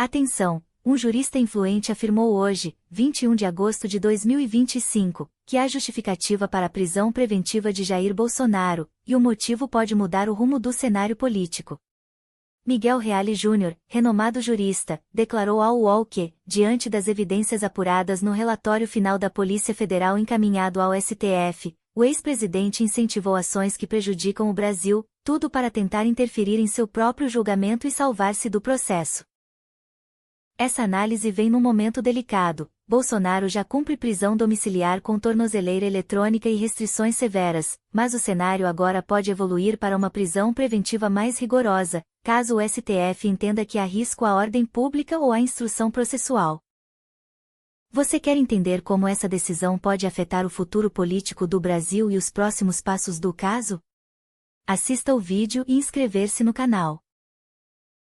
Atenção! Um jurista influente afirmou hoje, 21 de agosto de 2025, que há justificativa para a prisão preventiva de Jair Bolsonaro, e o motivo pode mudar o rumo do cenário político. Miguel Reale Júnior, renomado jurista, declarou ao UOL que, diante das evidências apuradas no relatório final da Polícia Federal encaminhado ao STF, o ex-presidente incentivou ações que prejudicam o Brasil, tudo para tentar interferir em seu próprio julgamento e salvar-se do processo. Essa análise vem num momento delicado. Bolsonaro já cumpre prisão domiciliar com tornozeleira eletrônica e restrições severas, mas o cenário agora pode evoluir para uma prisão preventiva mais rigorosa, caso o STF entenda que há risco à ordem pública ou à instrução processual. Você quer entender como essa decisão pode afetar o futuro político do Brasil e os próximos passos do caso? Assista o vídeo e inscrever-se no canal.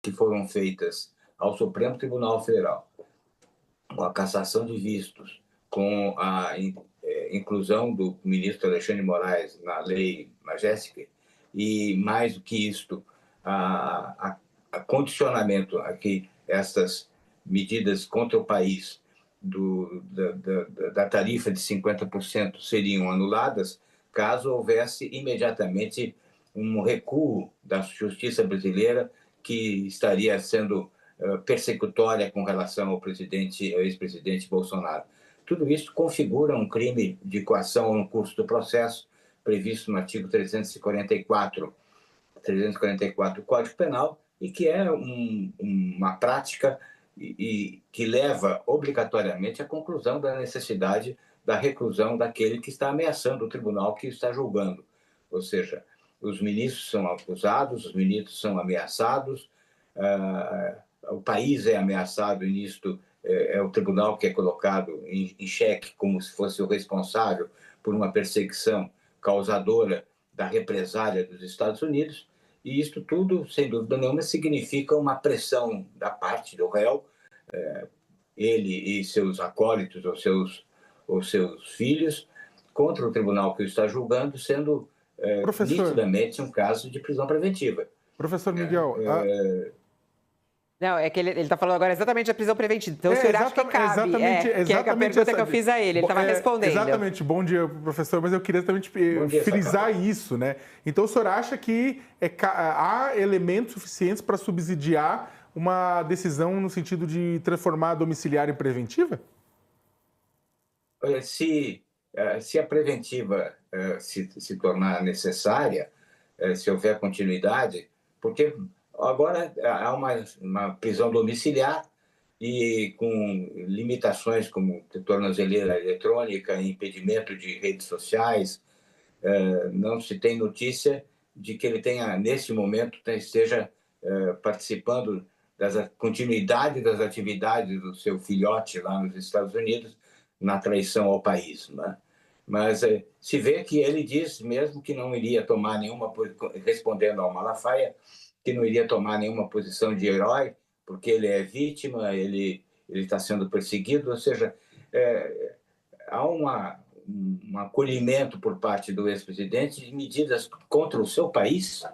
Que foram feitas ao Supremo Tribunal Federal, com a cassação de vistos, com a inclusão do ministro Alexandre de Moraes na lei Majestic, e mais do que isto, a condicionamento a que estas medidas contra o país da tarifa de 50% seriam anuladas, caso houvesse imediatamente um recuo da justiça brasileira que estaria sendo persecutória com relação ao ex-presidente Bolsonaro. Tudo isso configura um crime de coação no curso do processo, previsto no artigo 344 do Código Penal, e que é uma prática que leva obrigatoriamente à conclusão da necessidade da reclusão daquele que está ameaçando o tribunal que está julgando. Ou seja, os ministros são acusados, os ministros são ameaçados, o país é ameaçado, e nisto é o tribunal que é colocado em xeque como se fosse o responsável por uma perseguição causadora da represália dos Estados Unidos, e isto tudo, sem dúvida nenhuma, significa uma pressão da parte do réu, ele e seus acólitos ou seus filhos, contra o tribunal que o está julgando, sendo nitidamente um caso de prisão preventiva. Professor Miguel... Não, é que ele está falando agora exatamente da prisão preventiva. Então, o senhor acha que cabe? Exatamente que é a pergunta que eu fiz a ele estava respondendo. Exatamente. Bom dia, professor, mas eu queria também frisar isso, né? Então, o senhor acha que há elementos suficientes para subsidiar uma decisão no sentido de transformar a domiciliar em preventiva? Se a preventiva se tornar necessária, se houver continuidade, porque agora há uma prisão domiciliar e com limitações como tornozeleira eletrônica, impedimento de redes sociais. Não se tem notícia de que ele tenha, nesse momento, esteja participando da continuidade das atividades do seu filhote lá nos Estados Unidos, na traição ao país, né? Mas se vê que ele diz mesmo que não iria tomar nenhuma, respondendo ao Malafaia, que não iria tomar nenhuma posição de herói, porque ele é vítima, ele está sendo perseguido, ou seja, há um acolhimento por parte do ex-presidente de medidas contra o seu país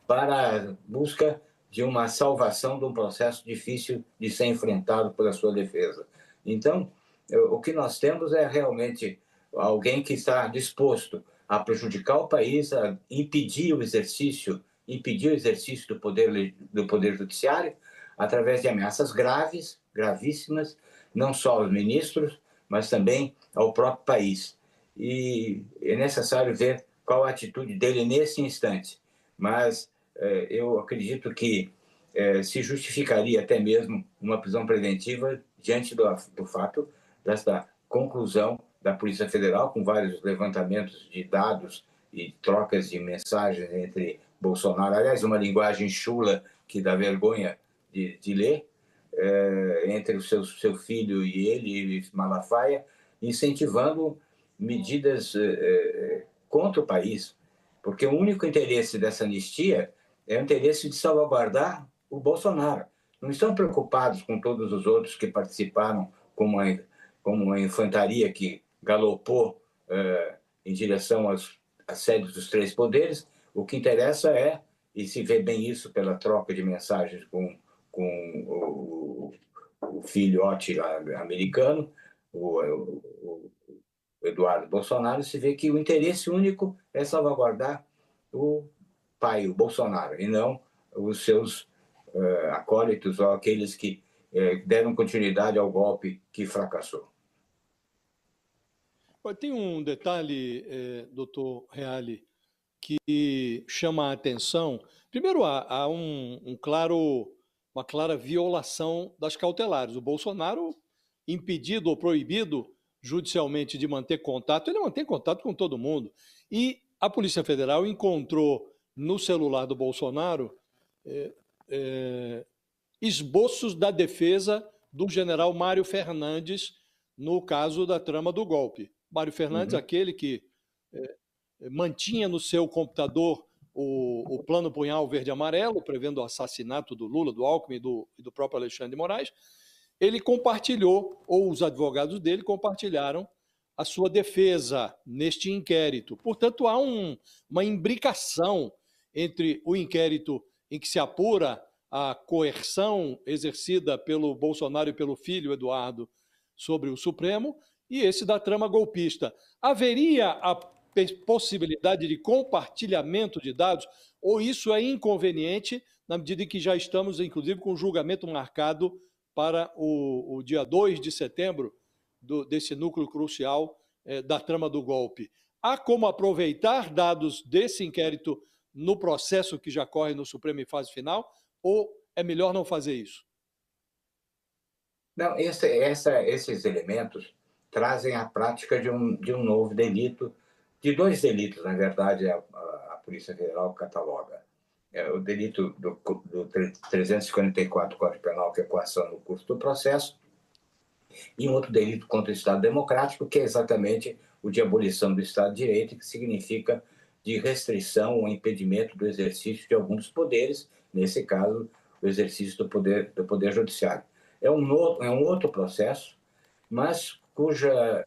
para a busca de uma salvação de um processo difícil de ser enfrentado pela sua defesa. Então, o que nós temos é realmente alguém que está disposto a prejudicar o país, a impedir o exercício do poder judiciário através de ameaças gravíssimas, não só aos ministros, mas também ao próprio país. E é necessário ver qual a atitude dele nesse instante. Mas eu acredito que se justificaria até mesmo uma prisão preventiva diante do fato desta conclusão da Polícia Federal, com vários levantamentos de dados e trocas de mensagens entre Bolsonaro, aliás, uma linguagem chula que dá vergonha de ler, entre o seu filho e ele, e Malafaia, incentivando medidas contra o país, porque o único interesse dessa anistia é o interesse de salvaguardar o Bolsonaro. Não estão preocupados com todos os outros que participaram, como a infantaria que galopou em direção às sedes dos três poderes. O que interessa e se vê bem isso pela troca de mensagens com com o filhote americano, o Eduardo Bolsonaro, se vê que o interesse único é salvaguardar o pai, o Bolsonaro, e não os seus acólitos ou aqueles que deram continuidade ao golpe que fracassou. Tem um detalhe, doutor Reale, que chama a atenção. Primeiro, há uma clara violação das cautelares. O Bolsonaro, impedido ou proibido judicialmente de manter contato, ele mantém contato com todo mundo. E a Polícia Federal encontrou no celular do Bolsonaro esboços da defesa do general Mário Fernandes no caso da trama do golpe. Mário Fernandes, aquele que mantinha no seu computador o plano Punhal Verde e Amarelo, prevendo o assassinato do Lula, do Alckmin e do próprio Alexandre de Moraes, ele compartilhou, ou os advogados dele compartilharam, a sua defesa neste inquérito. Portanto, há uma imbricação entre o inquérito em que se apura a coerção exercida pelo Bolsonaro e pelo filho, Eduardo, sobre o Supremo, e esse da trama golpista. Haveria a possibilidade de compartilhamento de dados, ou isso é inconveniente, na medida em que já estamos, inclusive, com o julgamento marcado para o dia 2 de setembro, desse núcleo crucial da trama do golpe? Há como aproveitar dados desse inquérito no processo que já corre no Supremo em fase final, ou é melhor não fazer isso? Não, esses elementos trazem a prática de um novo delito, de dois delitos, na verdade, a Polícia Federal cataloga. O delito do 344 Código Penal, que é coação no curso do processo, e um outro delito contra o Estado Democrático, que é exatamente o de abolição do Estado de Direito, que significa de restrição ou impedimento do exercício de alguns poderes, nesse caso, o exercício do poder judiciário. É um outro processo, mas cuja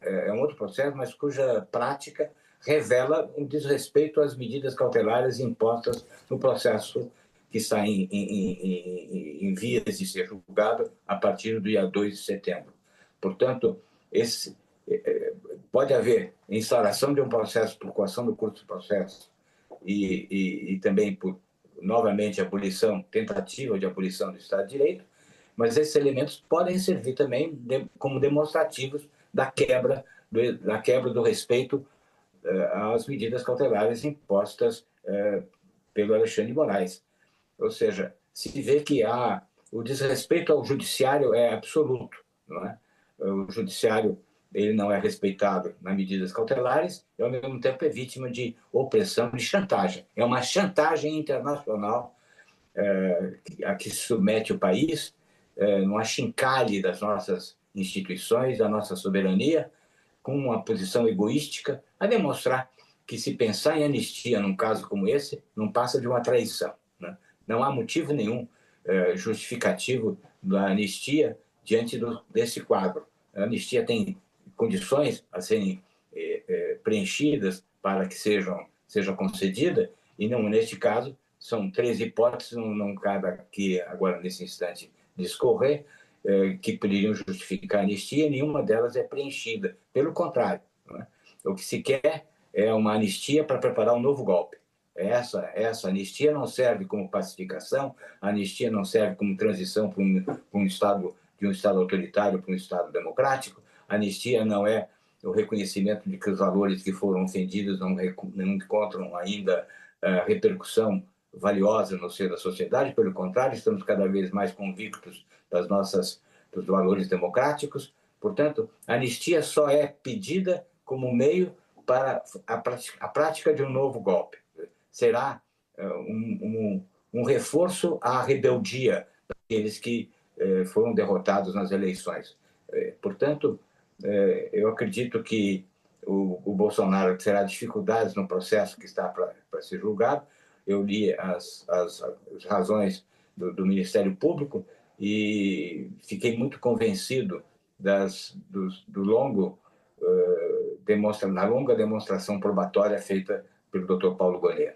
prática revela um desrespeito às medidas cautelares impostas no processo que está em vias de ser julgado a partir do dia 2 de setembro. Portanto, pode haver instauração de um processo por coação do curso do processo e também por, novamente, tentativa de abolição do Estado de Direito, mas esses elementos podem servir também como demonstrativos da quebra do respeito às medidas cautelares impostas pelo Alexandre de Moraes. Ou seja, se vê que o desrespeito ao judiciário é absoluto, não é? O judiciário ele não é respeitado nas medidas cautelares e, ao mesmo tempo, é vítima de opressão, de chantagem. É uma chantagem internacional a que submete o país, num achincalhe das nossas instituições, da nossa soberania, com uma posição egoística, a demonstrar que se pensar em anistia num caso como esse, não passa de uma traição, né? Não há motivo nenhum justificativo da anistia diante desse quadro. A anistia tem condições a serem preenchidas para que seja concedida, e não, neste caso, são 3 hipóteses, não cabe aqui agora, nesse instante, discorrer, que poderiam justificar a anistia, e nenhuma delas é preenchida. Pelo contrário, não é? O que se quer é uma anistia para preparar um novo golpe. Essa anistia não serve como pacificação, a anistia não serve como transição para um Estado, de um Estado autoritário para um Estado democrático, a anistia não é o reconhecimento de que os valores que foram ofendidos não encontram ainda repercussão valiosa no seio da sociedade. Pelo contrário, estamos cada vez mais convictos dos valores democráticos. Portanto, a anistia só é pedida como meio para a prática de um novo golpe. Será um reforço à rebeldia daqueles que foram derrotados nas eleições. Portanto, eu acredito que o Bolsonaro terá dificuldades no processo que está para ser julgado. Eu li as razões do Ministério Público e fiquei muito convencido da longa demonstração probatória feita pelo Dr. Paulo Gonet.